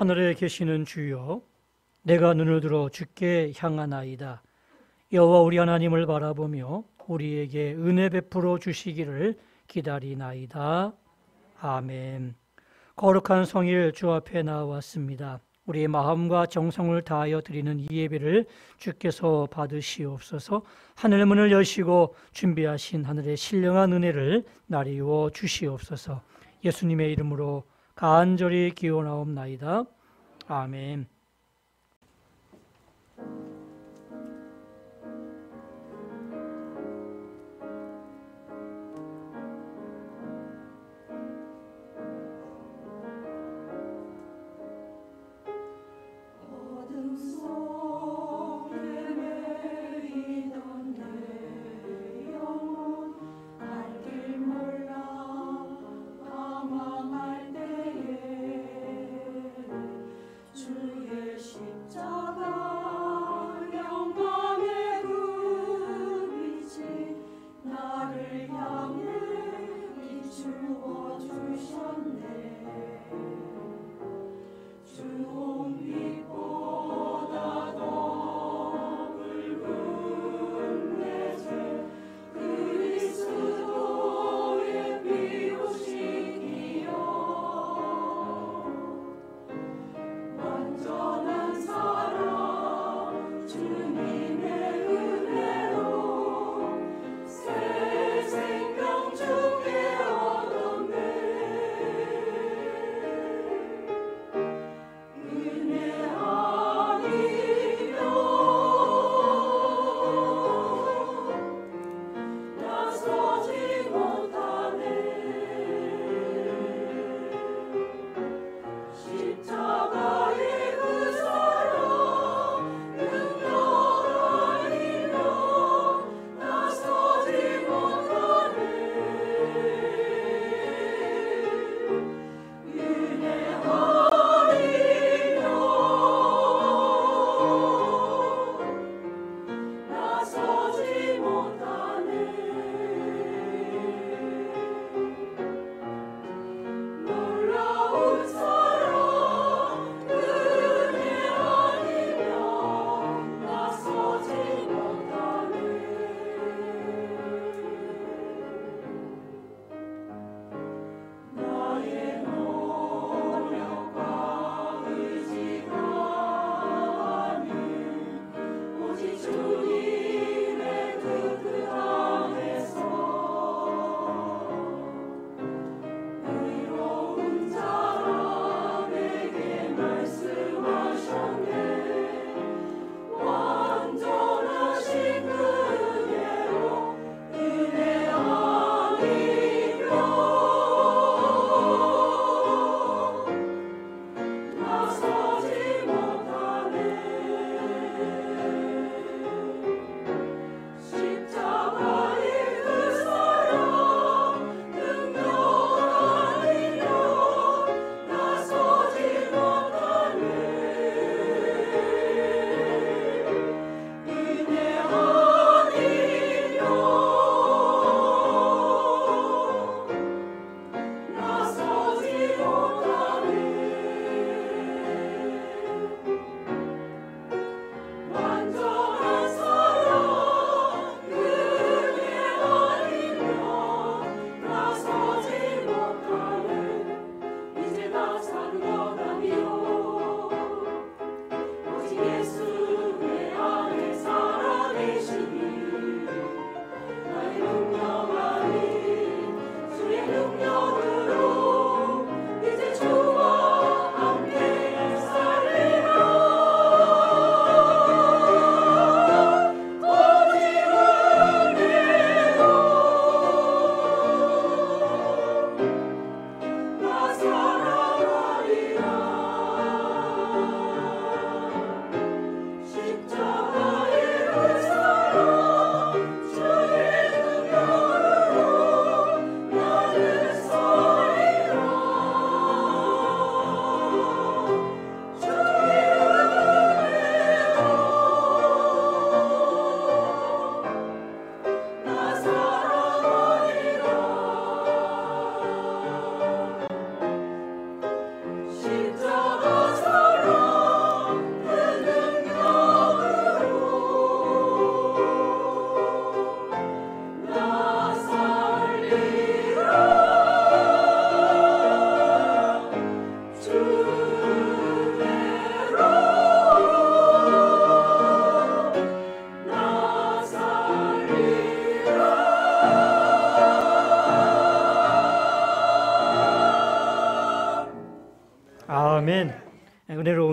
하늘에 계시는 주여, 내가 눈을 들어 주께 향하나이다. 여호와 우리 하나님을 바라보며 우리에게 은혜 베풀어 주시기를 기다리나이다. 아멘. 거룩한 성일 주 앞에 나왔습니다. 우리의 마음과 정성을 다하여 드리는 이 예배를 주께서 받으시옵소서. 하늘 문을 여시고 준비하신 하늘의 신령한 은혜를 나리워 주시옵소서. 예수님의 이름으로 간절히 기원하옵나이다. 아멘. 주의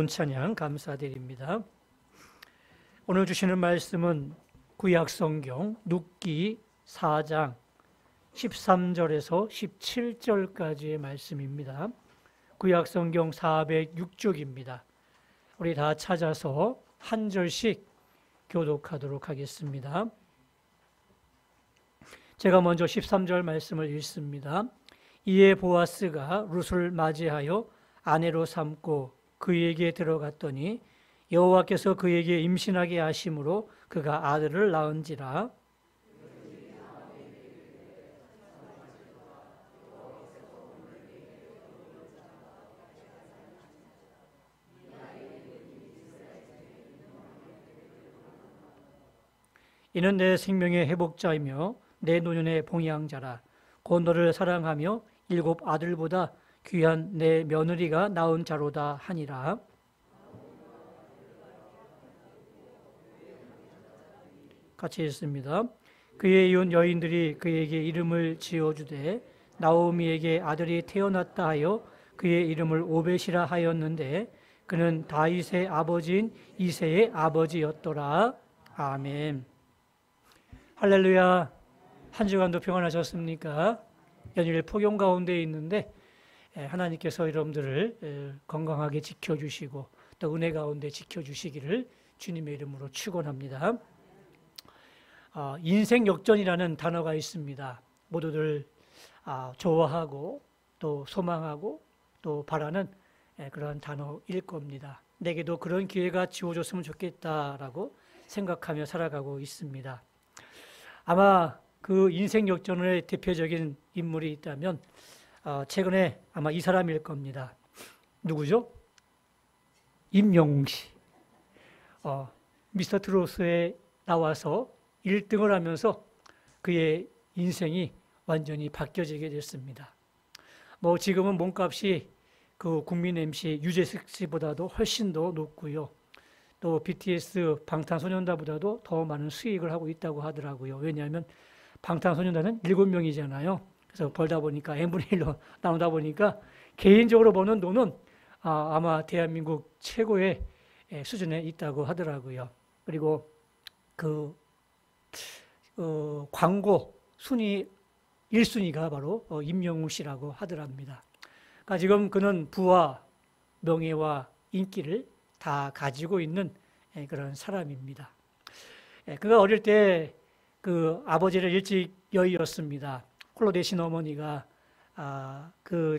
찬양 감사드립니다. 오늘 주시는 말씀은 구약성경 룻기 4장 13절에서 17절까지의 말씀입니다. 구약성경 406쪽입니다. 우리 다 찾아서 한 절씩 교독하도록 하겠습니다. 제가 먼저 13절 말씀을 읽습니다. 이에 보아스가 룻을 맞이하여 아내로 삼고 그에게 들어갔더니 여호와께서 그에게 임신하게 하심으로 그가 아들을 낳은지라. 이는 내 생명의 회복자이며 내 노년의 봉양자라. 곧 너를 사랑하며 7 아들보다 귀한 내 며느리가 낳은 자로다 하니라. 같이 읽습니다. 그의 이웃 여인들이 그에게 이름을 지어주되 나오미에게 아들이 태어났다 하여 그의 이름을 오벳이라 하였는데 그는 다윗의 아버지인 이새의 아버지였더라. 아멘. 할렐루야. 한 주간도 평안하셨습니까? 연일 폭염 가운데 있는데 하나님께서 여러분들을 건강하게 지켜주시고 또 은혜 가운데 지켜주시기를 주님의 이름으로 축원합니다. 인생 역전이라는 단어가 있습니다. 모두들 좋아하고 또 소망하고 또 바라는 그런 단어일 겁니다. 내게도 그런 기회가 주어졌으면 좋겠다라고 생각하며 살아가고 있습니다. 아마 그 인생 역전의 대표적인 인물이 있다면 최근에 아마 이 사람일 겁니다. 누구죠? 임영웅 씨. 미스터 트롯에 나와서 1등을 하면서 그의 인생이 완전히 바뀌어지게 됐습니다. 뭐 지금은 몸값이 그 국민 MC 유재석 씨보다도 훨씬 더 높고요. 또 BTS 방탄소년단보다도 더 많은 수익을 하고 있다고 하더라고요. 왜냐하면 방탄소년단은 7명이잖아요. 그래서 벌다 보니까 n분의 1로 나누다 보니까 개인적으로 버는 돈은 아마 대한민국 최고의 수준에 있다고 하더라고요. 그리고 그 광고 순위 1순위가 바로 임영웅 씨라고 하더랍니다. 그러니까 지금 그는 부와 명예와 인기를 다 가지고 있는 그런 사람입니다. 그가 어릴 때 그 아버지를 일찍 여의었습니다. 홀로 되신 어머니가 그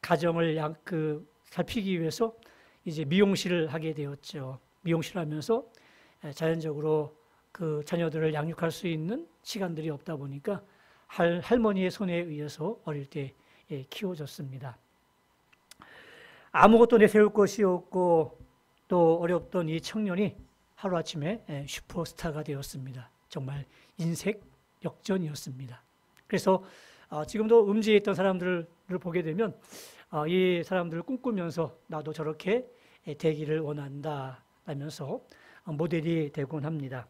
가정을 살피기 위해서 이제 미용실을 하게 되었죠. 미용실을 하면서 자연적으로 그 자녀들을 양육할 수 있는 시간들이 없다 보니까 할머니의 손에 의해서 어릴 때 키워졌습니다. 아무것도 내세울 것이 없고 또 어렵던 이 청년이 하루아침에 슈퍼스타가 되었습니다. 정말 인생 역전이었습니다. 그래서 지금도 음지에 있던 사람들을 보게 되면 이 사람들을 꿈꾸면서 나도 저렇게 되기를 원한다 라면서 모델이 되곤 합니다.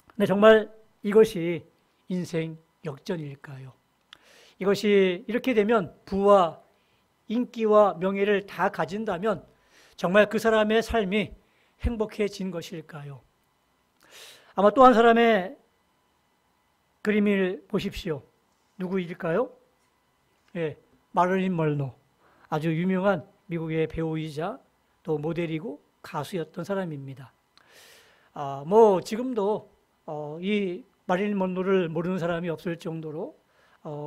근데 정말 이것이 인생 역전일까요? 이것이 이렇게 되면 부와 인기와 명예를 다 가진다면 정말 그 사람의 삶이 행복해진 것일까요? 아마 또 한 사람의 그림을 보십시오. 누구일까요? 마릴린 먼로. 아주 유명한 미국의 배우이자 또 모델이고 가수였던 사람입니다. 뭐 지금도 이 마릴린 먼로를 모르는 사람이 없을 정도로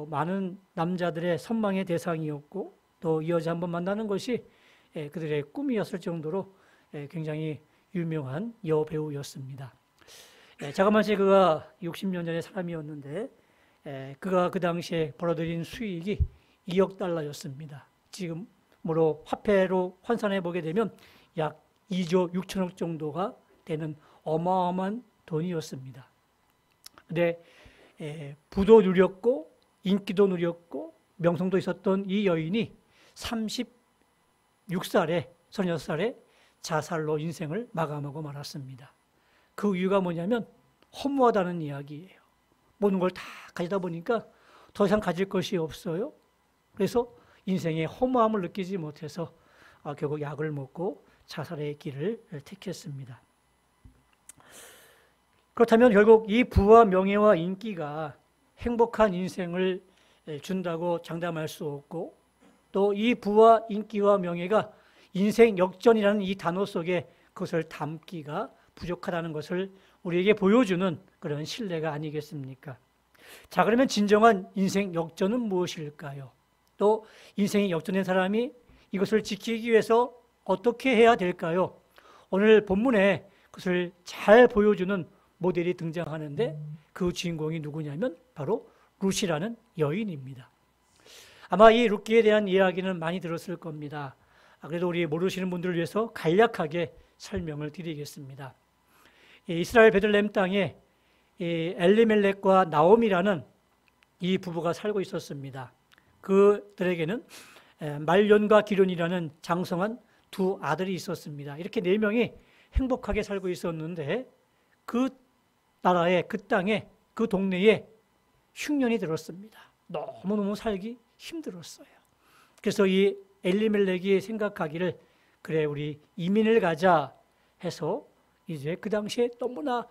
많은 남자들의 선망의 대상이었고 또 이 여자 한번 만나는 것이 그들의 꿈이었을 정도로 굉장히 유명한 여배우였습니다. 자그마치 그가 60년 전의 사람이었는데 그가 그 당시에 벌어들인 수익이 2억 달러였습니다. 지금으로 화폐로 환산해 보게 되면 약 2조 6천억 정도가 되는 어마어마한 돈이었습니다. 근데 부도 누렸고 인기도 누렸고 명성도 있었던 이 여인이 36살에 36살에 자살로 인생을 마감하고 말았습니다. 그 이유가 뭐냐면 허무하다는 이야기예요. 모든 걸 다 가지다 보니까 더 이상 가질 것이 없어요. 그래서 인생의 허무함을 느끼지 못해서 결국 약을 먹고 자살의 길을 택했습니다. 그렇다면 결국 이 부와 명예와 인기가 행복한 인생을 준다고 장담할 수 없고, 또 이 부와 인기와 명예가 인생 역전이라는 이 단어 속에 그것을 담기가 부족하다는 것을 우리에게 보여주는 그런 신뢰가 아니겠습니까? 자, 그러면 진정한 인생 역전은 무엇일까요? 또 인생이 역전된 사람이 이것을 지키기 위해서 어떻게 해야 될까요? 오늘 본문에 그것을 잘 보여주는 모델이 등장하는데 그 주인공이 누구냐면 바로 룻이라는 여인입니다. 아마 이 룻기에 대한 이야기는 많이 들었을 겁니다. 그래도 우리 모르시는 분들을 위해서 간략하게 설명을 드리겠습니다. 이스라엘 베들레헴 땅에 엘리멜렉과 나옴이라는 이 부부가 살고 있었습니다. 그들에게는 말론과 기론이라는 장성한 두 아들이 있었습니다. 이렇게 네 명이 행복하게 살고 있었는데 그 나라에, 그 땅에, 그 동네에 흉년이 들었습니다. 너무너무 살기 힘들었어요. 그래서 이 엘리멜렉이 생각하기를 그래 우리 이민을 가자 해서 이제 그 당시에 너무나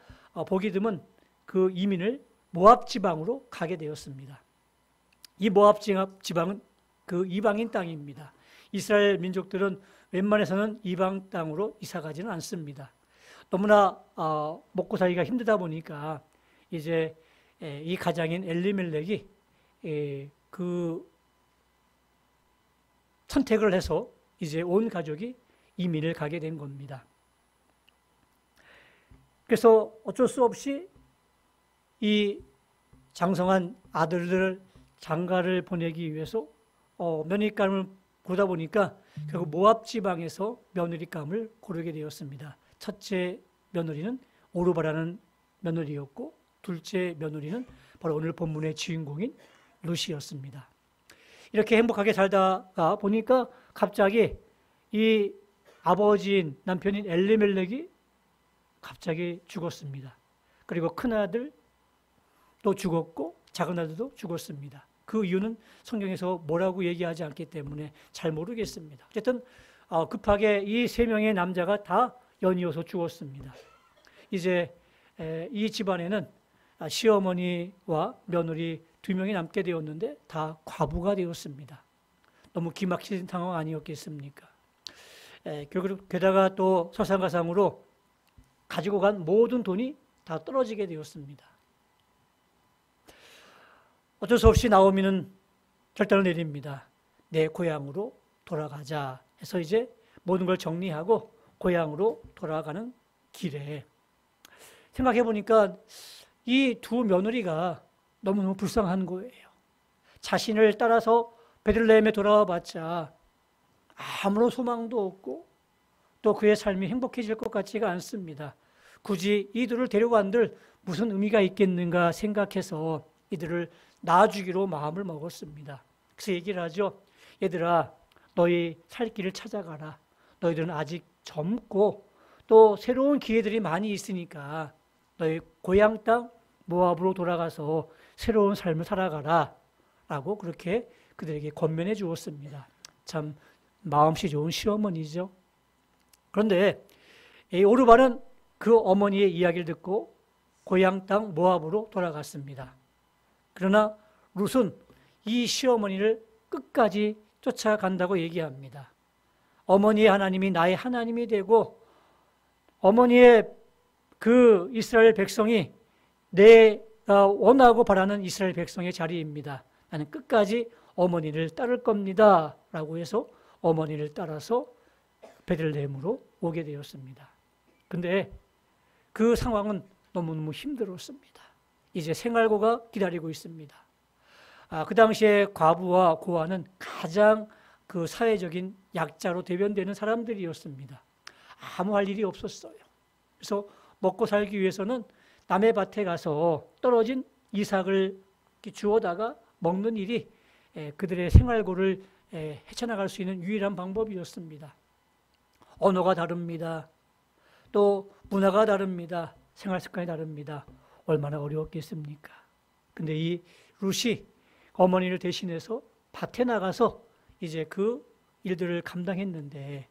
보기 드문 그 이민을 모압 지방으로 가게 되었습니다. 이 모압 지방은 그 이방인 땅입니다. 이스라엘 민족들은 웬만해서는 이방 땅으로 이사 가지는 않습니다. 너무나 먹고 살기가 힘들다 보니까 이제 이 가장인 엘리멜렉이 그 선택을 해서 이제 온 가족이 이민을 가게 된 겁니다. 그래서 어쩔 수 없이 이 장성한 아들들 장가를 보내기 위해서 며느리감을 고르다 보니까 결국 모압 지방에서 며느리감을 고르게 되었습니다. 첫째 며느리는 오르바라는 며느리였고 둘째 며느리는 바로 오늘 본문의 주인공인 룻이었습니다. 이렇게 행복하게 살다가 보니까 갑자기 이 아버지인 남편인 엘리멜렉이 갑자기 죽었습니다. 그리고 큰아들 또 죽었고 작은 아들도 죽었습니다. 그 이유는 성경에서 뭐라고 얘기하지 않기 때문에 잘 모르겠습니다. 어쨌든 급하게 이 세 명의 남자가 다 연이어서 죽었습니다. 이제 이 집안에는 시어머니와 며느리 두 명이 남게 되었는데 다 과부가 되었습니다. 너무 기막힌 상황 아니었겠습니까? 게다가 또 설상가상으로 가지고 간 모든 돈이 다 떨어지게 되었습니다. 어쩔 수 없이 나오미는 결단을 내립니다. 내 고향으로 돌아가자 해서 이제 모든 걸 정리하고 고향으로 돌아가는 길에 생각해 보니까 이 두 며느리가 너무너무 불쌍한 거예요. 자신을 따라서 베들레헴에 돌아와 봤자 아무런 소망도 없고 또 그의 삶이 행복해질 것 같지가 않습니다. 굳이 이들을 데려간들 무슨 의미가 있겠는가 생각해서 이들을 놔주기로 마음을 먹었습니다. 그래서 얘기를 하죠. 얘들아, 너희 살 길을 찾아가라. 너희들은 아직 젊고 또 새로운 기회들이 많이 있으니까 너희 고향 땅 모압으로 돌아가서 새로운 삶을 살아가라 라고 그렇게 그들에게 권면해 주었습니다. 참 마음씨 좋은 시어머니죠. 그런데 이 오르바는 그 어머니의 이야기를 듣고 고향 땅 모압으로 돌아갔습니다. 그러나 룻은 이 시어머니를 끝까지 쫓아간다고 얘기합니다. 어머니의 하나님이 나의 하나님이 되고 어머니의 그 이스라엘 백성이 내가 원하고 바라는 이스라엘 백성의 자리입니다. 나는 끝까지 어머니를 따를 겁니다. 라고 해서 어머니를 따라서 베들레헴으로 오게 되었습니다. 근데 그 상황은 너무너무 힘들었습니다. 이제 생활고가 기다리고 있습니다. 그 당시에 과부와 고아는 가장 그 사회적인 약자로 대변되는 사람들이었습니다. 아무 할 일이 없었어요. 그래서 먹고 살기 위해서는 남의 밭에 가서 떨어진 이삭을 주워다가 먹는 일이 그들의 생활고를 헤쳐나갈 수 있는 유일한 방법이었습니다. 언어가 다릅니다. 또 문화가 다릅니다. 생활 습관이 다릅니다. 얼마나 어려웠겠습니까? 근데 이 룻이 어머니를 대신해서 밭에 나가서 이제 그 일들을 감당했는데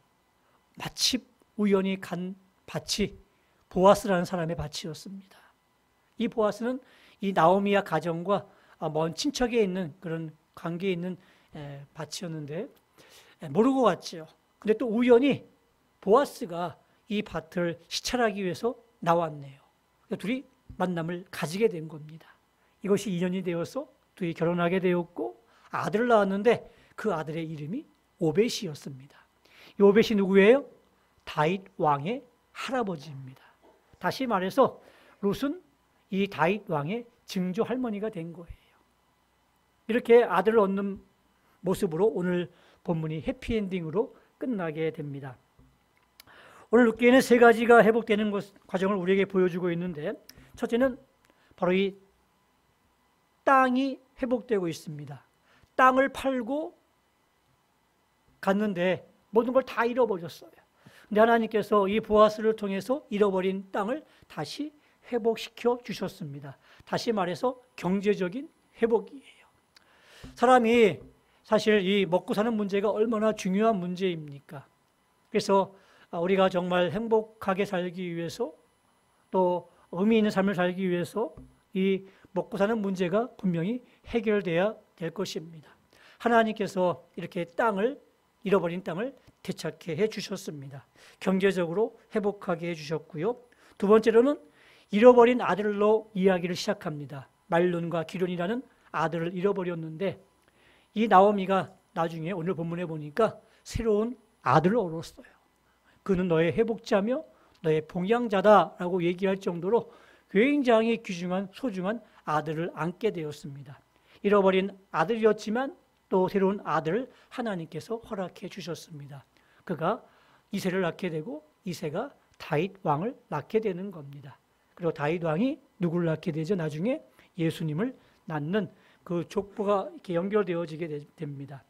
마치 우연히 간 밭이 보아스라는 사람의 밭이었습니다. 이 보아스는 이 나오미와 가정과 먼 친척에 있는 그런 관계에 있는 밭이었는데 모르고 갔지요. 근데 또 우연히 보아스가 이 밭을 시찰하기 위해서 나왔네요. 둘이 만남을 가지게 된 겁니다. 이것이 인연이 되어서 둘이 결혼하게 되었고 아들을 낳았는데 그 아들의 이름이 오벳이었습니다. 이 오벳이 누구예요? 다윗 왕의 할아버지입니다. 다시 말해서 룻은 이 다윗 왕의 증조 할머니가 된 거예요. 이렇게 아들을 얻는 모습으로 오늘 본문이 해피엔딩으로 끝나게 됩니다. 오늘 룻기에는 세 가지가 회복되는 과정을 우리에게 보여주고 있는데 첫째는 바로 이 땅이 회복되고 있습니다. 땅을 팔고 갔는데 모든 걸 다 잃어버렸어요. 근데 하나님께서 이 보아스를 통해서 잃어버린 땅을 다시 회복시켜 주셨습니다. 다시 말해서 경제적인 회복이에요. 사람이 사실 이 먹고 사는 문제가 얼마나 중요한 문제입니까? 그래서 우리가 정말 행복하게 살기 위해서 또 의미 있는 삶을 살기 위해서 이 먹고 사는 문제가 분명히 해결돼야 될 것입니다. 하나님께서 이렇게 잃어버린 땅을 되찾게 해주셨습니다. 경제적으로 회복하게 해주셨고요. 두 번째로는 잃어버린 아들로 이야기를 시작합니다. 말론과 기론이라는 아들을 잃어버렸는데 이 나오미가 나중에 오늘 본문에 보니까 새로운 아들을 얻었어요. 그는 너의 회복자며 너의 봉양자다라고 얘기할 정도로 굉장히 귀중한 소중한 아들을 안게 되었습니다. 잃어버린 아들이었지만 또 새로운 아들을 하나님께서 허락해 주셨습니다. 그가 이새를 낳게 되고 이새가 다윗 왕을 낳게 되는 겁니다. 그리고 다윗 왕이 누구를 낳게 되죠? 나중에 예수님을 낳는 그 족보가 이렇게 연결되어지게 됩니다.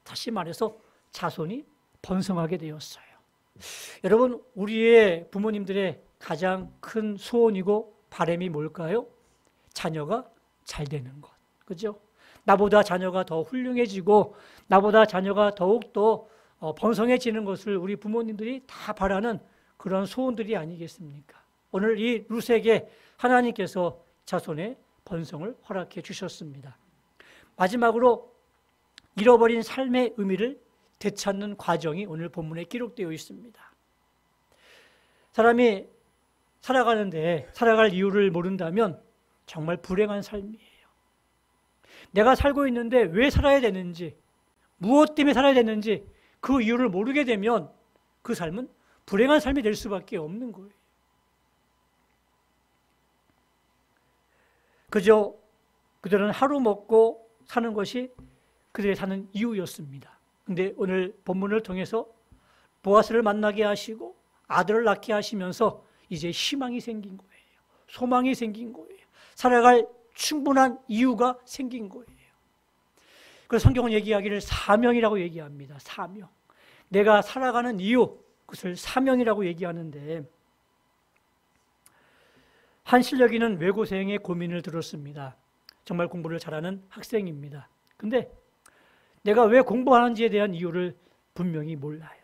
다시 말해서 자손이 번성하게 되었어요. 여러분, 우리의 부모님들의 가장 큰 소원이고 바람이 뭘까요? 자녀가 잘 되는 것. 그죠? 나보다 자녀가 더 훌륭해지고 나보다 자녀가 더욱더 번성해지는 것을 우리 부모님들이 다 바라는 그런 소원들이 아니겠습니까? 오늘 이 룻에게 하나님께서 자손의 번성을 허락해 주셨습니다. 마지막으로 잃어버린 삶의 의미를 되찾는 과정이 오늘 본문에 기록되어 있습니다. 사람이 살아가는데 살아갈 이유를 모른다면 정말 불행한 삶이에요. 내가 살고 있는데 왜 살아야 되는지, 무엇 때문에 살아야 되는지 그 이유를 모르게 되면 그 삶은 불행한 삶이 될 수밖에 없는 거예요. 그저 그들은 하루 먹고 사는 것이 그들의 사는 이유였습니다. 근데 오늘 본문을 통해서 보아스를 만나게 하시고 아들을 낳게 하시면서 이제 희망이 생긴 거예요. 소망이 생긴 거예요. 살아갈 충분한 이유가 생긴 거예요. 그래서 성경은 얘기하기를 사명이라고 얘기합니다. 사명. 내가 살아가는 이유, 그것을 사명이라고 얘기하는데 한 실력이는 외고생의 고민을 들었습니다. 정말 공부를 잘하는 학생입니다. 근데 내가 왜 공부하는지에 대한 이유를 분명히 몰라요.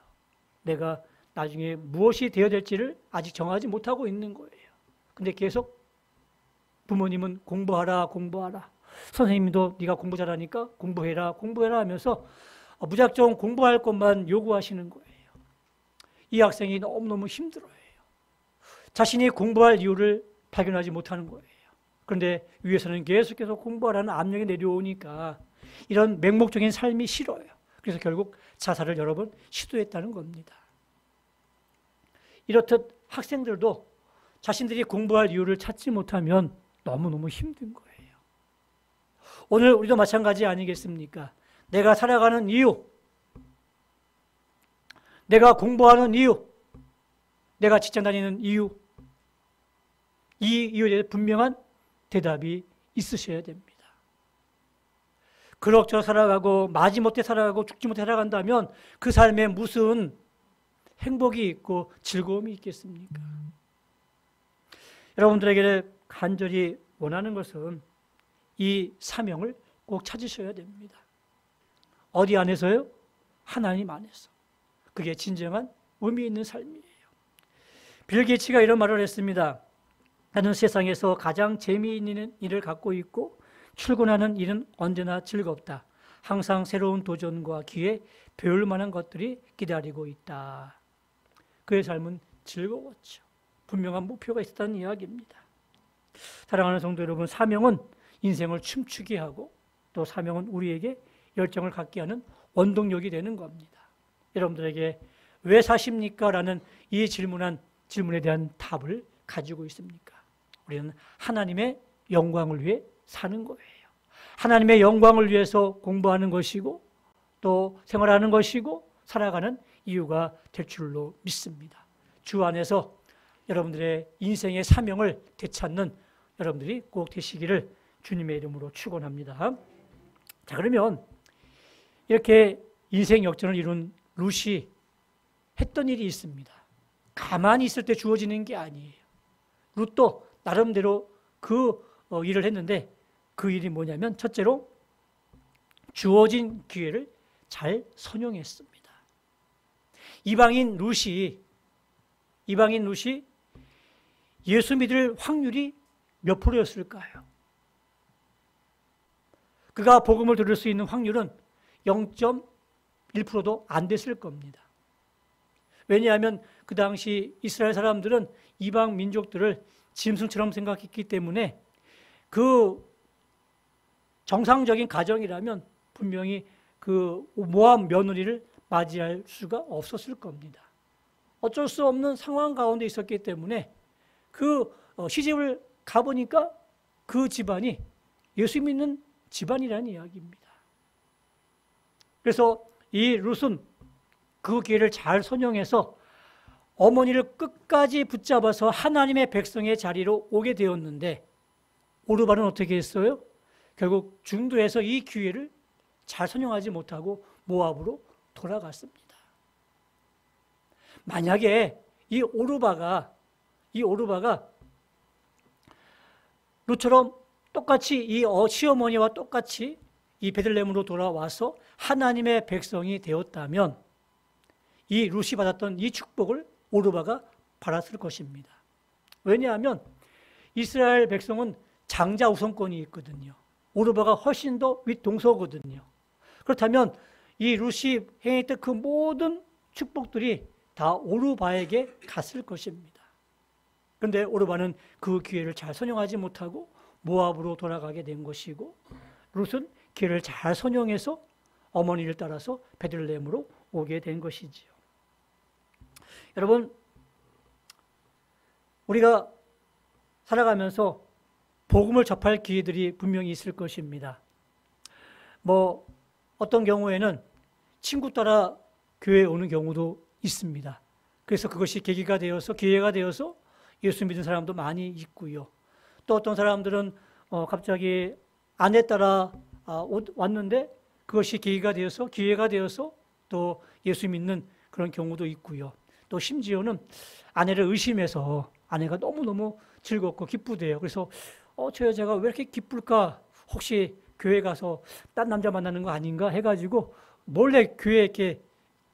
내가 나중에 무엇이 되어야 될지를 아직 정하지 못하고 있는 거예요. 근데 계속 부모님은 공부하라, 공부하라. 선생님도 네가 공부 잘하니까 공부해라, 공부해라 하면서 무작정 공부할 것만 요구하시는 거예요. 이 학생이 너무너무 힘들어해요. 자신이 공부할 이유를 발견하지 못하는 거예요. 그런데 위에서는 계속해서 공부하라는 압력이 내려오니까 이런 맹목적인 삶이 싫어요. 그래서 결국 자살을 여러 번 시도했다는 겁니다. 이렇듯 학생들도 자신들이 공부할 이유를 찾지 못하면 너무너무 힘든 거예요. 오늘 우리도 마찬가지 아니겠습니까? 내가 살아가는 이유, 내가 공부하는 이유, 내가 직장 다니는 이유, 이 이유에 대해 분명한 대답이 있으셔야 됩니다. 그럭저럭 살아가고 마지못해 살아가고 죽지 못해 살아간다면 그 삶에 무슨 행복이 있고 즐거움이 있겠습니까? 여러분들에게 간절히 원하는 것은 이 사명을 꼭 찾으셔야 됩니다. 어디 안에서요? 하나님 안에서. 그게 진정한 의미 있는 삶이에요. 빌 게이츠가 이런 말을 했습니다. 나는 세상에서 가장 재미있는 일을 갖고 있고 출근하는 일은 언제나 즐겁다. 항상 새로운 도전과 기회, 배울 만한 것들이 기다리고 있다. 그의 삶은 즐거웠죠. 분명한 목표가 있었다는 이야기입니다. 사랑하는 성도 여러분, 사명은 인생을 춤추게 하고 또 사명은 우리에게 열정을 갖게 하는 원동력이 되는 겁니다. 여러분들에게 왜 사십니까? 라는 이 질문에 대한 답을 가지고 있습니까? 우리는 하나님의 영광을 위해 사는 거예요. 하나님의 영광을 위해서 공부하는 것이고 또 생활하는 것이고 살아가는 이유가 될 줄로 믿습니다. 주 안에서 여러분들의 인생의 사명을 되찾는 여러분들이 꼭 되시기를 주님의 이름으로 축원합니다. 자, 그러면 이렇게 인생 역전을 이룬 룻이 했던 일이 있습니다. 가만히 있을 때 주어지는 게 아니에요. 룻도 나름대로 그 일을 했는데 그 일이 뭐냐면 첫째로 주어진 기회를 잘 선용했습니다. 이방인 룻이 예수 믿을 확률이 몇 프로였을까요? 그가 복음을 들을 수 있는 확률은 0.1%도 안 됐을 겁니다. 왜냐하면 그 당시 이스라엘 사람들은 이방 민족들을 짐승처럼 생각했기 때문에 그 정상적인 가정이라면 분명히 그 모압 며느리를 맞이할 수가 없었을 겁니다. 어쩔 수 없는 상황 가운데 있었기 때문에 그 시집을 가보니까 그 집안이 예수 믿는 집안이라는 이야기입니다. 그래서 이 룻은 그 기회를 잘 선용해서 어머니를 끝까지 붙잡아서 하나님의 백성의 자리로 오게 되었는데 오르바는 어떻게 했어요? 결국 중도에서 이 기회를 잘 선용하지 못하고 모압으로 돌아갔습니다. 만약에 이 오르바가 룻처럼 똑같이 이 시어머니와 똑같이 이 베들레헴으로 돌아와서 하나님의 백성이 되었다면 이 룻이 받았던 이 축복을 오르바가 받았을 것입니다. 왜냐하면 이스라엘 백성은 장자 우선권이 있거든요. 오르바가 훨씬 더 윗동서거든요. 그렇다면 이 룻이 행했던 그 모든 축복들이 다 오르바에게 갔을 것입니다. 그런데 오르바는 그 기회를 잘 선용하지 못하고 모압으로 돌아가게 된 것이고 룻은 기회를 잘 선용해서 어머니를 따라서 베들레헴으로 오게 된 것이지요. 여러분, 우리가 살아가면서 복음을 접할 기회들이 분명히 있을 것입니다. 어떤 경우에는 친구 따라 교회에 오는 경우도 있습니다. 그래서 그것이 계기가 되어서 기회가 되어서 예수 믿는 사람도 많이 있고요. 또 어떤 사람들은 갑자기 아내 따라 왔는데 그것이 기회가 되어서 또 예수 믿는 그런 경우도 있고요. 또 심지어는 아내를 의심해서 아내가 너무너무 즐겁고 기쁘대요. 그래서 저 여자가 왜 이렇게 기쁠까? 혹시 교회 가서 딴 남자 만나는 거 아닌가 해가지고 몰래 교회에 이렇게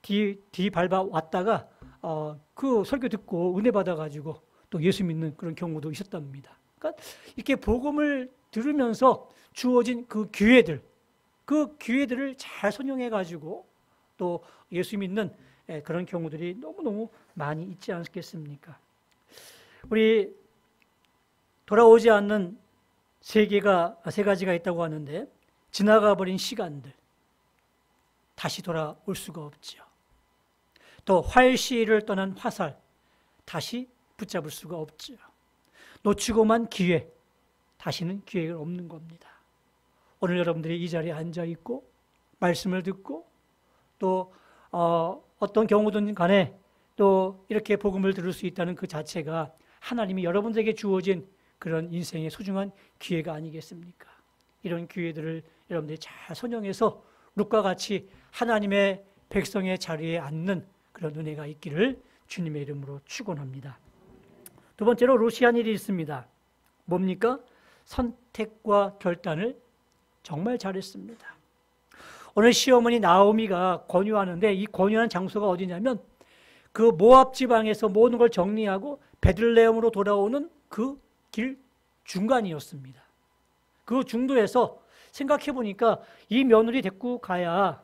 뒤 밟아 왔다가 그 설교 듣고 은혜 받아가지고 또 예수 믿는 그런 경우도 있었답니다. 그러니까 이렇게 복음을 들으면서 주어진 그 기회들을 잘 선용해가지고 또 예수 믿는 그런 경우들이 너무너무 많이 있지 않겠습니까? 우리 돌아오지 않는 세 가지가 있다고 하는데 지나가 버린 시간들 다시 돌아올 수가 없죠. 또 활시를 떠난 화살 다시 붙잡을 수가 없죠. 놓치고만 기회 다시는 기회가 없는 겁니다. 오늘 여러분들이 이 자리에 앉아 있고 말씀을 듣고 또 어떤 경우든 간에 또 이렇게 복음을 들을 수 있다는 그 자체가 하나님이 여러분들에게 주어진 그런 인생의 소중한 기회가 아니겠습니까? 이런 기회들을 여러분들이 잘 선용해서 룻과 같이 하나님의 백성의 자리에 앉는 그런 은혜가 있기를 주님의 이름으로 축원합니다. 두 번째로 룻이 한 일이 있습니다. 뭡니까? 선택과 결단을 정말 잘했습니다. 오늘 시어머니 나오미가 권유하는데 이 권유하는 장소가 어디냐면 그 모압 지방에서 모든 걸 정리하고 베들레헴으로 돌아오는 그 길 중간이었습니다. 그 중도에서 생각해 보니까 이 며느리 데리고 가야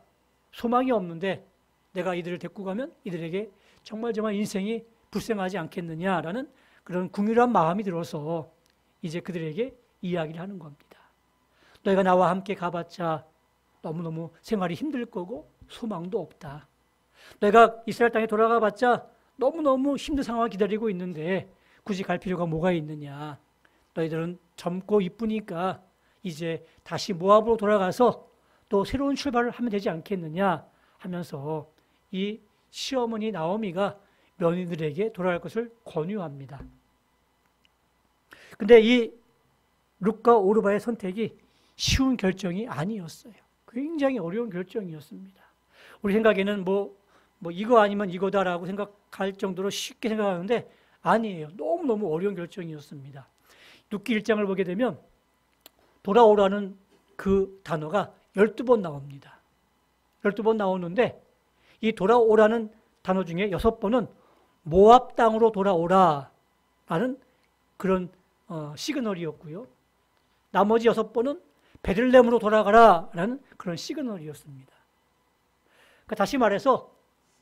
소망이 없는데 내가 이들을 데리고 가면 이들에게 정말 인생이 불행하지 않겠느냐라는 그런 궁휼한 마음이 들어서 이제 그들에게 이야기를 하는 겁니다. 너희가 나와 함께 가봤자 너무너무 생활이 힘들 거고 소망도 없다. 너희가 이스라엘 땅에 돌아가 봤자 너무너무 힘든 상황을 기다리고 있는데 굳이 갈 필요가 뭐가 있느냐. 너희들은 젊고 이쁘니까 이제 다시 모압으로 돌아가서 또 새로운 출발을 하면 되지 않겠느냐 하면서 이 시어머니 나오미가 며느리들에게 돌아갈 것을 권유합니다. 근데 이 룻과 오르바의 선택이 쉬운 결정이 아니었어요. 굉장히 어려운 결정이었습니다. 우리 생각에는 뭐 이거 아니면 이거다라고 생각할 정도로 쉽게 생각하는데 아니에요. 너무너무 어려운 결정이었습니다. 룻기 1장을 보게 되면 돌아오라는 그 단어가 12번 나옵니다. 12번 나오는데 이 돌아오라는 단어 중에 6번은 모압 땅으로 돌아오라라는 그런 시그널이었고요. 나머지 6번은 베들레헴으로 돌아가라라는 그런 시그널이었습니다. 그러니까 다시 말해서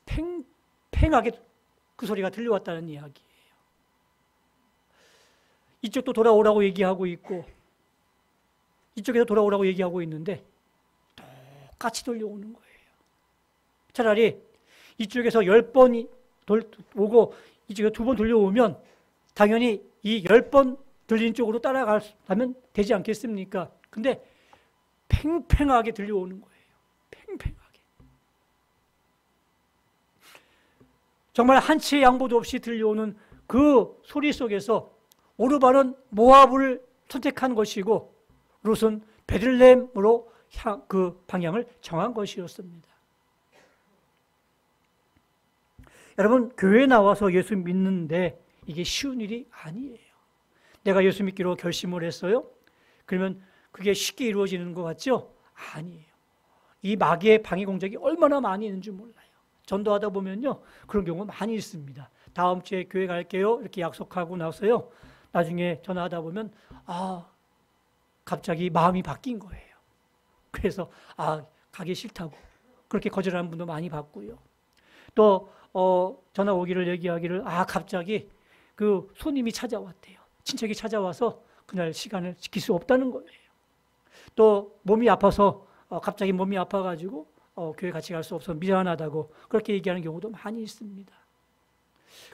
팽팽하게 그 소리가 들려왔다는 이야기예요. 이쪽도 돌아오라고 얘기하고 있고 이쪽에서 돌아오라고 얘기하고 있는데 똑같이 돌려오는 거예요. 차라리 이쪽에서 10번이 오고 이쪽에 2번 돌려오면 당연히 이 10번 들린 쪽으로 따라가면 되지 않겠습니까? 근데 팽팽하게 들려오는 거예요. 팽팽하게. 정말 한치의 양보도 없이 들려오는 그 소리 속에서 오르바는 모압을 선택한 것이고 룻은 베들레헴으로 그 방향을 정한 것이었습니다. 여러분, 교회에 나와서 예수 믿는데 이게 쉬운 일이 아니에요. 내가 예수 믿기로 결심을 했어요? 그러면 그게 쉽게 이루어지는 것 같죠? 아니에요. 이 마귀의 방해 공작이 얼마나 많이 있는지 몰라요. 전도하다 보면요, 그런 경우가 많이 있습니다. 다음 주에 교회 갈게요 이렇게 약속하고 나서요, 나중에 전화하다 보면 갑자기 마음이 바뀐 거예요. 그래서 가기 싫다고 그렇게 거절하는 분도 많이 봤고요. 또 전화 오기를 얘기하기를 갑자기 그 손님이 찾아왔대요. 친척이 찾아와서 그날 시간을 지킬 수 없다는 거예요. 또 몸이 아파서 갑자기 몸이 아파가지고 교회 같이 갈 수 없어서 미안하다고 그렇게 얘기하는 경우도 많이 있습니다.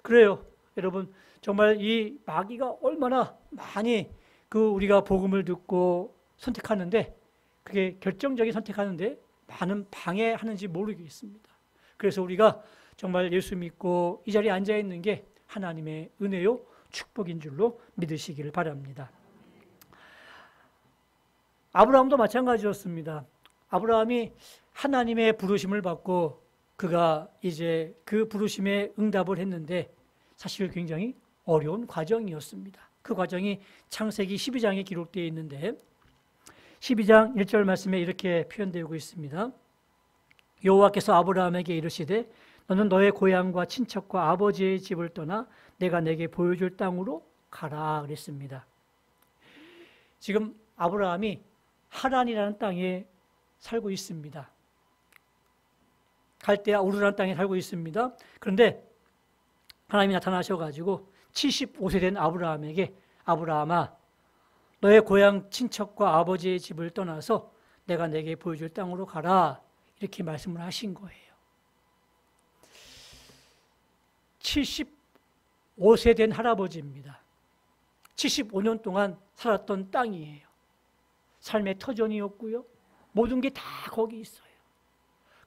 그래요. 여러분, 정말 이 마귀가 얼마나 많이 우리가 복음을 듣고 선택하는데 그게 결정적인 선택하는데 많은 방해하는지 모르겠습니다. 그래서 우리가 정말 예수 믿고 이 자리에 앉아 있는 게 하나님의 은혜요 축복인 줄로 믿으시기를 바랍니다. 아브라함도 마찬가지였습니다. 아브라함이 하나님의 부르심을 받고 그가 이제 그 부르심에 응답을 했는데 사실 굉장히 어려운 과정이었습니다. 그 과정이 창세기 12장에 기록되어 있는데 12장 1절 말씀에 이렇게 표현되고 있습니다. 여호와께서 아브라함에게 이르시되 너는 너의 고향과 친척과 아버지의 집을 떠나 내가 내게 보여줄 땅으로 가라 그랬습니다. 지금 아브라함이 하란이라는 땅에 살고 있습니다. 갈대아 우르라는 땅에 살고 있습니다. 그런데 하나님이 나타나셔가지고 75세 된 아브라함에게 아브라함아 너의 고향 친척과 아버지의 집을 떠나서 내가 내게 보여줄 땅으로 가라 이렇게 말씀을 하신 거예요. 75세 된 할아버지입니다. 75년 동안 살았던 땅이에요. 삶의 터전이었고요. 모든 게 다 거기 있어요.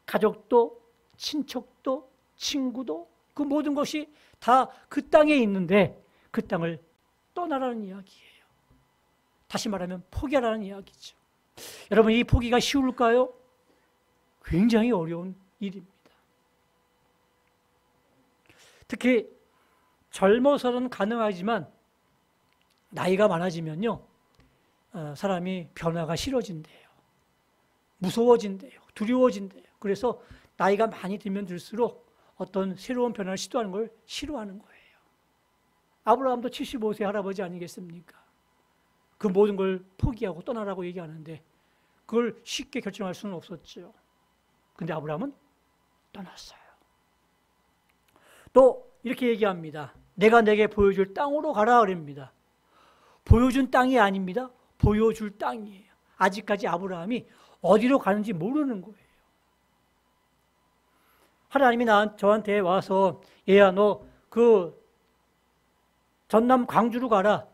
가족도 친척도 친구도 그 모든 것이 다 그 땅에 있는데 그 땅을 떠나라는 이야기예요. 다시 말하면 포기하라는 이야기죠. 여러분, 이 포기가 쉬울까요? 굉장히 어려운 일입니다. 특히 젊어서는 가능하지만 나이가 많아지면요, 사람이 변화가 싫어진대요. 무서워진대요. 두려워진대요. 그래서 나이가 많이 들면 들수록 어떤 새로운 변화를 시도하는 걸 싫어하는 거예요. 아브라함도 75세 할아버지 아니겠습니까? 그 모든 걸 포기하고 떠나라고 얘기하는데 그걸 쉽게 결정할 수는 없었죠. 근데 아브라함은 떠났어요. 또 이렇게 얘기합니다. 내가 내게 보여줄 땅으로 가라 그럽니다. 보여준 땅이 아닙니다. 보여줄 땅이에요. 아직까지 아브라함이 어디로 가는지 모르는 거예요. 하나님이 저한테 와서 얘야 너 그 전남 광주로 가라,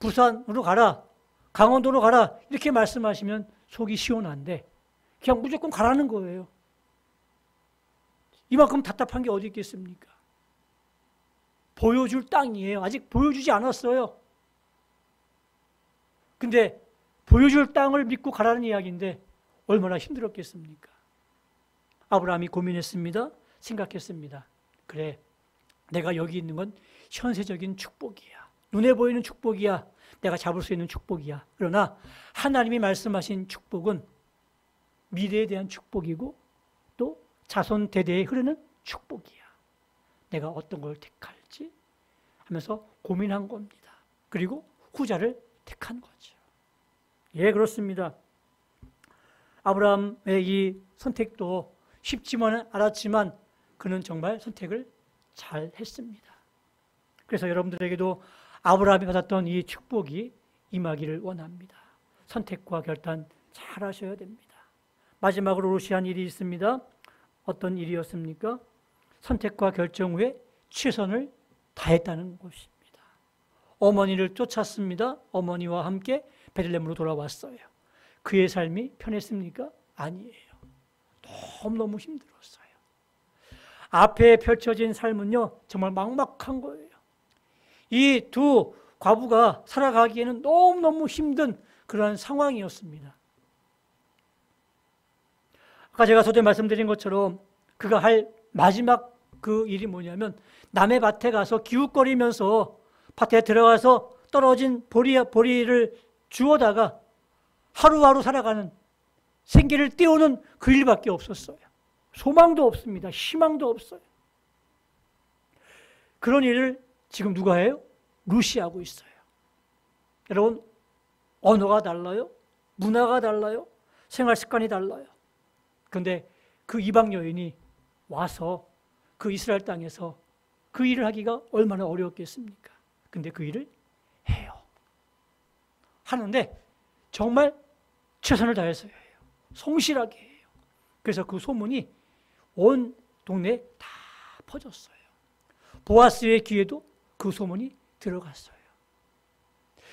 부산으로 가라, 강원도로 가라 이렇게 말씀하시면 속이 시원한데 그냥 무조건 가라는 거예요. 이만큼 답답한 게 어디 있겠습니까? 보여줄 땅이에요. 아직 보여주지 않았어요. 근데 보여줄 땅을 믿고 가라는 이야기인데 얼마나 힘들었겠습니까? 아브라함이 고민했습니다. 생각했습니다. 그래, 내가 여기 있는 건 현세적인 축복이야. 눈에 보이는 축복이야. 내가 잡을 수 있는 축복이야. 그러나 하나님이 말씀하신 축복은 미래에 대한 축복이고 또 자손 대대에 흐르는 축복이야. 내가 어떤 걸 택할지 하면서 고민한 겁니다. 그리고 후자를 택한 거죠. 예, 그렇습니다. 아브라함의 이 선택도 쉽지만은 않았지만 그는 정말 선택을 잘 했습니다. 그래서 여러분들에게도 아브라함이 받았던 이 축복이 임하기를 원합니다. 선택과 결단 잘 하셔야 됩니다. 마지막으로 루시한 일이 있습니다. 어떤 일이었습니까? 선택과 결정 후에 최선을 다했다는 것입니다. 어머니를 쫓았습니다. 어머니와 함께 베들레헴으로 돌아왔어요. 그의 삶이 편했습니까? 아니에요. 너무너무 힘들었어요. 앞에 펼쳐진 삶은요, 정말 막막한 거예요. 이 두 과부가 살아가기에는 너무너무 힘든 그러한 상황이었습니다. 아까 제가 서두에 말씀드린 것처럼 그가 할 마지막 그 일이 뭐냐면 남의 밭에 가서 기웃거리면서 밭에 들어가서 떨어진 보리를 주워다가 하루하루 살아가는 생계를 띄우는 그 일밖에 없었어요. 소망도 없습니다. 희망도 없어요. 그런 일을 지금 누가 해요? 룻이 하고 있어요. 여러분, 언어가 달라요. 문화가 달라요. 생활 습관이 달라요. 그런데 그 이방 여인이 와서 그 이스라엘 땅에서 그 일을 하기가 얼마나 어려웠겠습니까? 근데 그 일을 해요. 하는데 정말 최선을 다해서 해요. 성실하게 해요. 그래서 그 소문이 온 동네에 다 퍼졌어요. 보아스의 귀에도 그 소문이 들어갔어요.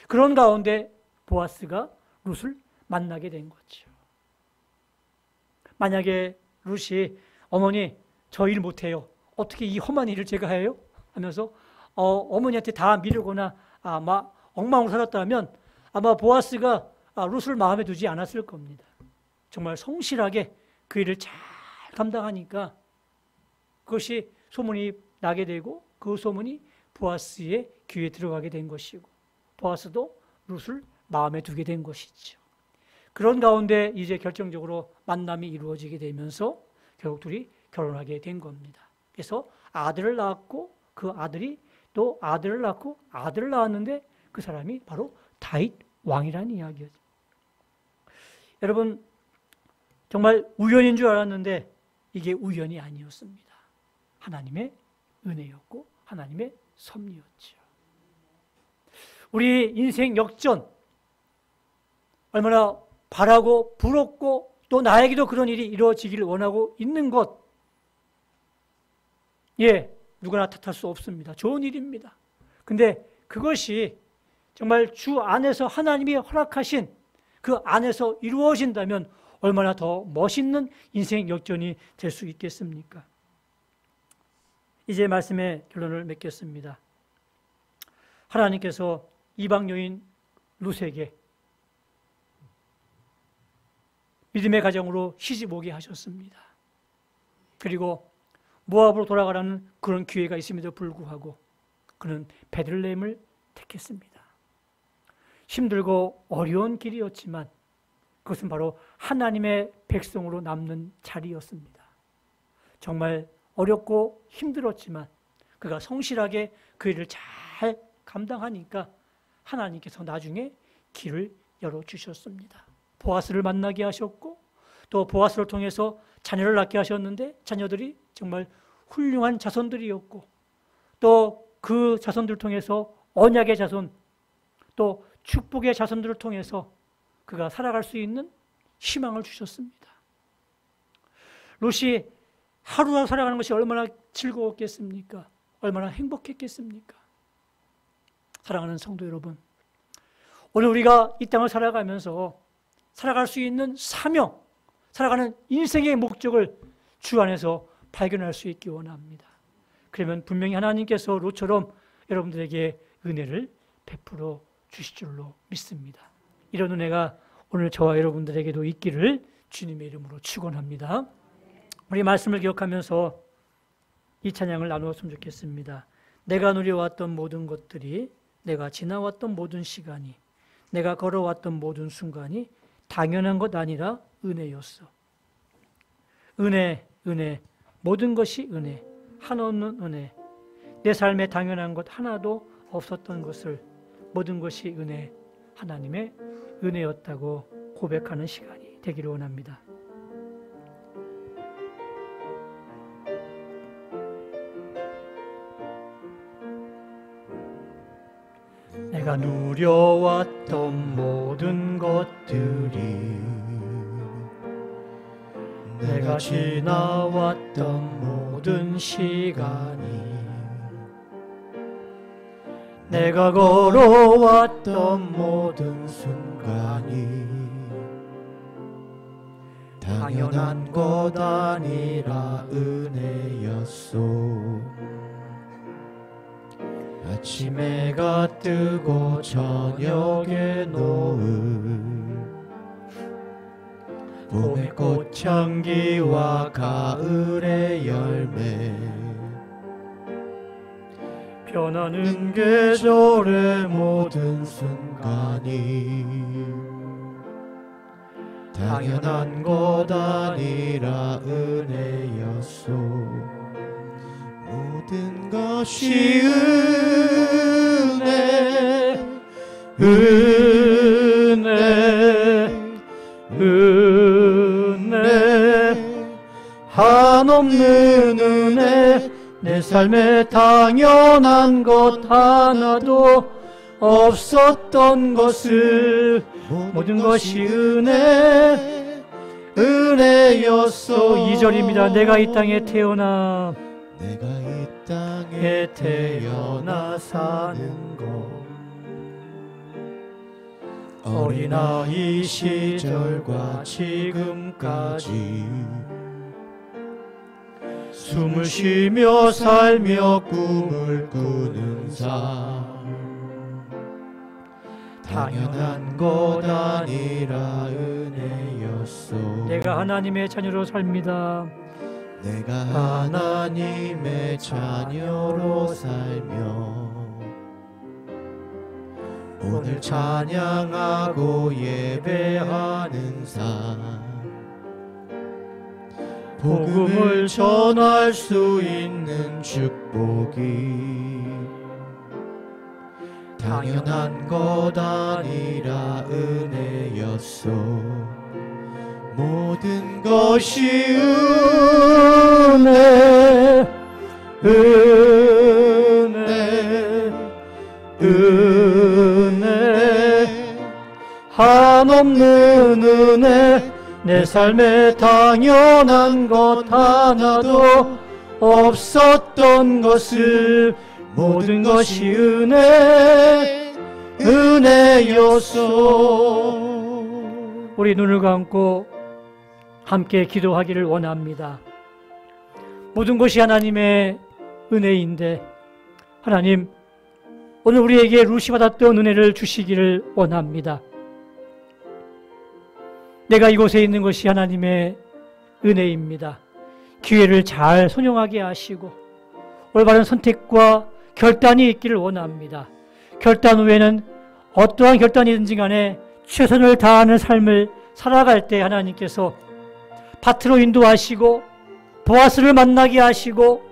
그런 가운데 보아스가 룻을 만나게 된 거죠. 만약에 룻이 어머니 저 일 못해요. 어떻게 이 험한 일을 제가 해요? 하면서 어머니한테 다 미루거나 아마 엉망으로 살았다면 아마 보아스가 룻을 마음에 두지 않았을 겁니다. 정말 성실하게 그 일을 잘 감당하니까 그것이 소문이 나게 되고 그 소문이 보아스의 귀에 들어가게 된 것이고 보아스도 룻을 마음에 두게 된 것이죠. 그런 가운데 이제 결정적으로 만남이 이루어지게 되면서 결국 둘이 결혼하게 된 겁니다. 그래서 아들을 낳았고 그 아들이 또 아들을 낳고 아들을 낳았는데 그 사람이 바로 다윗 왕이라는 이야기였죠. 여러분, 정말 우연인 줄 알았는데 이게 우연이 아니었습니다. 하나님의 은혜였고 하나님의 섭리였죠. 우리 인생 역전 얼마나 바라고 부럽고 또 나에게도 그런 일이 이루어지기를 원하고 있는 것, 예, 누구나 탓할 수 없습니다. 좋은 일입니다. 근데 그것이 정말 주 안에서 하나님이 허락하신 그 안에서 이루어진다면 얼마나 더 멋있는 인생 역전이 될 수 있겠습니까? 이제 말씀의 결론을 맺겠습니다. 하나님께서 이방 여인 룻에게 믿음의 가정으로 시집 오게 하셨습니다. 그리고 모압으로 돌아가라는 그런 기회가 있음에도 불구하고 그는 베들레헴을 택했습니다. 힘들고 어려운 길이었지만 그것은 바로 하나님의 백성으로 남는 자리였습니다. 정말 어렵고 힘들었지만 그가 성실하게 그 일을 잘 감당하니까 하나님께서 나중에 길을 열어주셨습니다. 보아스를 만나게 하셨고 또 보아스를 통해서 자녀를 낳게 하셨는데 자녀들이 정말 훌륭한 자손들이었고 또 그 자손들을 통해서 언약의 자손 또 축복의 자손들을 통해서 그가 살아갈 수 있는 희망을 주셨습니다. 롯이 하루하루 살아가는 것이 얼마나 즐거웠겠습니까? 얼마나 행복했겠습니까? 사랑하는 성도 여러분, 오늘 우리가 이 땅을 살아가면서 살아갈 수 있는 사명, 살아가는 인생의 목적을 주 안에서 발견할 수 있기 원합니다. 그러면 분명히 하나님께서 롯처럼 여러분들에게 은혜를 베풀어 주실 줄로 믿습니다. 이런 은혜가 오늘 저와 여러분들에게도 있기를 주님의 이름으로 축원합니다. 우리 말씀을 기억하면서 이 찬양을 나누었으면 좋겠습니다. 내가 누려왔던 모든 것들이, 내가 지나왔던 모든 시간이, 내가 걸어왔던 모든 순간이 당연한 것 아니라 은혜였어. 은혜, 은혜, 모든 것이 은혜, 한없는 은혜. 내 삶에 당연한 것 하나도 없었던 것을 모든 것이 은혜, 하나님의 은혜였다고 고백하는 시간이 되기를 원합니다. 내가 누려왔던 모든 것들이, 내가 지나왔던 모든 시간이, 내가 걸어왔던 모든 순간이 당연한 것 아니라 은혜였소. 아침 해가 뜨고 저녁에 노을, 봄의 꽃향기와 가을의 열매, 변하는 계절의 모든 순간이 당연한 것 아니라 은혜였소. 모든 것이 은혜, 은혜, 은혜, 한없는 은혜. 내 삶에 당연한 것 하나도 없었던 것을 모든 것이 은혜, 은혜였소. 2절입니다. 내가 이 땅에 태어나, 내가 이 땅에 태어나 사는 것, 어린아이 시절과 지금까지 숨을 쉬며 살며 꿈을 꾸는 삶, 당연한 것 아니라 은혜였소. 내가 하나님의 자녀로 삽니다. 내가 하나님의 자녀로 살며 오늘 찬양하고 예배하는 삶, 복음을 전할 수 있는 축복이 당연한 것 아니라 은혜였소. 모든 것이 은혜, 은혜, 은혜, 한없는 은혜. 내 삶에 당연한 것 하나도 없었던 것을 모든 것이 은혜, 은혜였소. 우리 눈을 감고 함께 기도하기를 원합니다. 모든 것이 하나님의 은혜인데 하나님, 오늘 우리에게 룻이 받았던 은혜를 주시기를 원합니다. 내가 이곳에 있는 것이 하나님의 은혜입니다. 기회를 잘 손용하게 하시고 올바른 선택과 결단이 있기를 원합니다. 결단 후에는 어떠한 결단이든지 간에 최선을 다하는 삶을 살아갈 때 하나님께서 밭으로 인도하시고 보아스를 만나게 하시고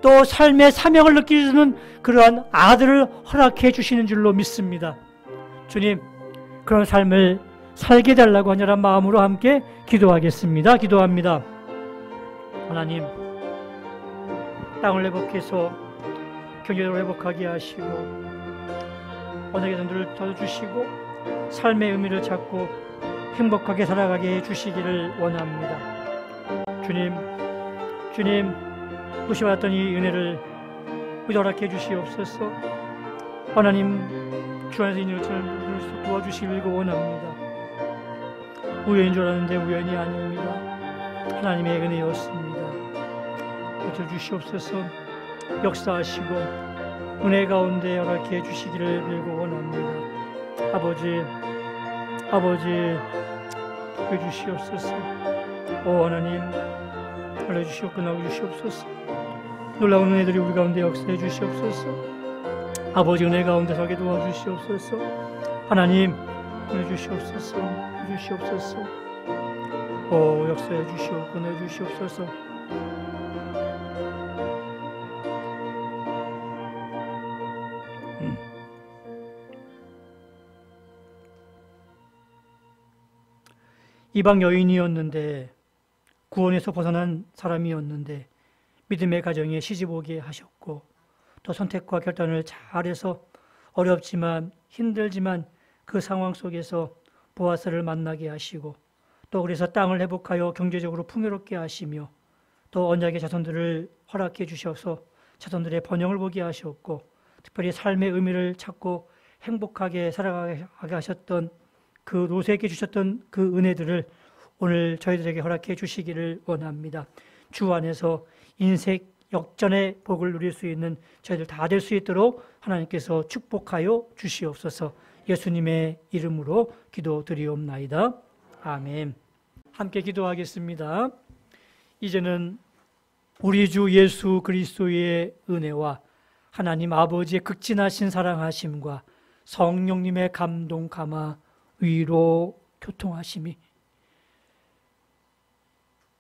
또 삶의 사명을 느끼는 그러한 아들을 허락해 주시는 줄로 믿습니다. 주님, 그런 삶을 살게 달라고 하냐란 마음으로 함께 기도하겠습니다. 기도합니다. 하나님, 땅을 회복해서 경제적으로 회복하게 하시고 언약의 선들을 더주시고 삶의 의미를 찾고 행복하게 살아가게 해주시기를 원합니다. 주님, 무시받았던 이 은혜를 허락해 주시옵소서. 하나님, 주 안에서 이 일을 도와주시길 원합니다. 우연인 줄 알았는데 우연이 아닙니다. 하나님의 은혜였습니다. 버텨주시옵소서. 역사하시고 은혜 가운데 허락해 주시기를 빌고 원합니다. 아버지 해주시옵소서. 오 하나님, 알려주시고 끝나주시옵소서. 놀라운 은혜들이 우리 가운데 역사해 주시옵소서. 아버지, 은혜 가운데 서게 도와주시옵소서. 하나님, 은혜 주시옵소서. 오 역사해 주시옵고 끝내 주시옵소서. 이방 여인이었는데, 구원에서 벗어난 사람이었는데 믿음의 가정에 시집 오게 하셨고, 또 선택과 결단을 잘해서 어렵지만 힘들지만 그 상황 속에서 보아스를 만나게 하시고, 또 그래서 땅을 회복하여 경제적으로 풍요롭게 하시며, 또 언약의 자손들을 허락해 주셔서 자손들의 번영을 보게 하셨고, 특별히 삶의 의미를 찾고 행복하게 살아가게 하셨던 그 노세에게 주셨던 그 은혜들을 오늘 저희들에게 허락해 주시기를 원합니다. 주 안에서 인생 역전의 복을 누릴 수 있는 저희들 다 될 수 있도록 하나님께서 축복하여 주시옵소서. 예수님의 이름으로 기도드리옵나이다. 아멘. 함께 기도하겠습니다. 이제는 우리 주 예수 그리스도의 은혜와 하나님 아버지의 극진하신 사랑하심과 성령님의 감동 감화 위로 교통하심이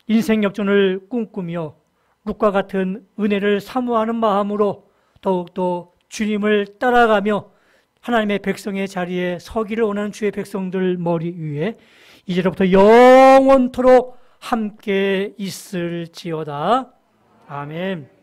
인생 역전을 꿈꾸며 룻과 같은 은혜를 사모하는 마음으로 더욱더 주님을 따라가며 하나님의 백성의 자리에 서기를 원하는 주의 백성들 머리 위에 이제로부터 영원토록 함께 있을지어다. 아멘.